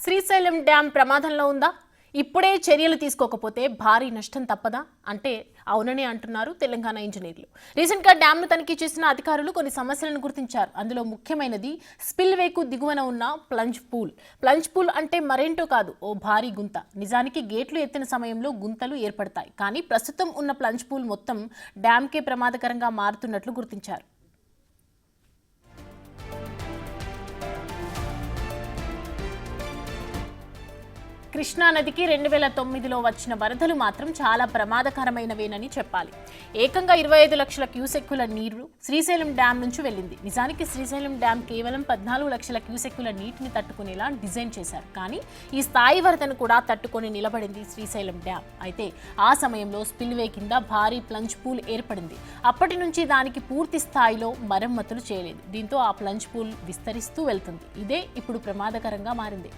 Srisailam dam ప్రమాదంలో ఉందా? ఇప్పుడే చర్యలు తీసుకోకపోతే భారీ నష్టం తప్పదా అంటే అవునని అంటున్నారు తెలంగాణ ఇంజనీర్లు. రీసెంట్గా డ్యాంను తనిఖీ చేసిన అధికారులు కొన్ని సమస్యలను గుర్తించారు. అందులో ముఖ్యమైనది స్పిల్వేకు దిగువన ఉన్న ప్లంజ్ పూల్. ప్లంజ్ పూల్ అంటే మరేంటో కాదు, ఓ భారీ గుంత. నిజానికి గేట్లు ఎత్తిన సమయంలో గుంతలు ఏర్పడతాయి, కానీ ప్రస్తుతం ఉన్న ప్లంజ్ పూల్ మొత్తం డ్యాంకే ప్రమాదకరంగా మారుతున్నట్లు గుర్తించారు. కృష్ణానదికి 2009లో వచ్చిన వరదలు మాత్రం చాలా ప్రమాదకరమైనవేనని చెప్పాలి. ఏకంగా 25 లక్షల క్యూసెక్కుల నీరు శ్రీశైలం డ్యాం నుంచి వెళ్ళింది. నిజానికి శ్రీశైలం డ్యాం కేవలం 14 లక్షల క్యూసెక్కుల నీటిని తట్టుకునేలా డిజైన్ చేశారు. కానీ ఈ స్థాయి వరదను కూడా తట్టుకొని నిలబడింది శ్రీశైలం డ్యాం. అయితే ఆ సమయంలో స్పిల్వే కింద భారీ ప్లంజ్ పూల్ ఏర్పడింది. అప్పటి నుంచి దానికి పూర్తి స్థాయిలో మరమ్మతులు చేయలేదు. దీంతో ఆ ప్లంజ్ పూల్ విస్తరిస్తూ వెళ్తుంది. ఇదే ఇప్పుడు ప్రమాదకరంగా మారింది.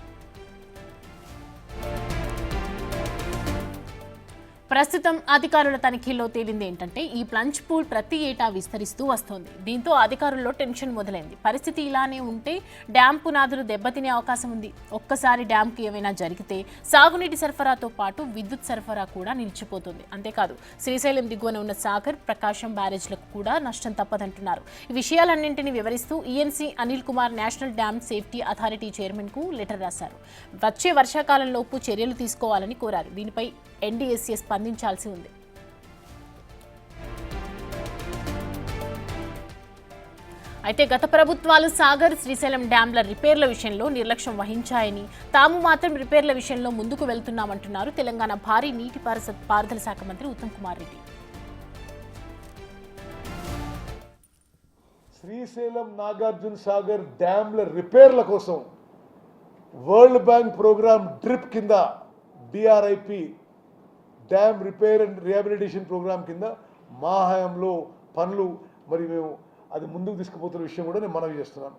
ప్రస్తుతం అధికారుల తనిఖీల్లో తేలింది ఏంటంటే ఈ ప్లంజ్ పూల్ ప్రతి ఏటా విస్తరిస్తూ వస్తోంది. దీంతో అధికారుల్లో టెన్షన్ మొదలైంది. పరిస్థితి ఇలానే ఉంటే డ్యాం పునాదులు దెబ్బతినే అవకాశం ఉంది. ఒక్కసారి డ్యాంకు ఏమైనా జరిగితే సాగునీటి సరఫరాతో పాటు విద్యుత్ సరఫరా కూడా నిలిచిపోతుంది. అంతేకాదు శ్రీశైలం దిగువన ఉన్న సాగర్, ప్రకాశం బ్యారేజ్లకు కూడా నష్టం తప్పదంటున్నారు. ఈ విషయాలన్నింటినీ వివరిస్తూ ENC Anil Kumar national dam safety authority చైర్మన్కు లెటర్ రాశారు. వచ్చే వర్షాకాలంలోపు చర్యలు తీసుకోవాలని కోరారు. దీనిపై ఎన్డీఎస్ఏ స్పందించాల్సి ఉంది. అయితే గత ప్రభుత్వాలు సాగర్, శ్రీశైలం డ్యాంల రిపేర్ల విషయంలో నిర్లక్ష్యం వహించాయని, తాము మాత్రం రిపేర్ల విషయంలో ముందుకు వెళ్తున్నామంటున్నారు తెలంగాణ భారీ నీటిపారుదల శాఖ మంత్రి ఉత్తమ్ కుమార్ రెడ్డి. శ్రీశైలం, నాగార్జున సాగర్ డ్యాంల రిపేర్ల కోసం వరల్డ్ బ్యాంక్ ప్రోగ్రామ్ డ్రిప్ కింద DRIP dam repair and rehabilitation program కింద మా హయాంలో పనులు మరి మేము అది ముందుకు తీసుకుపోతున్న విషయం కూడా నేను మనవి చేస్తున్నాను.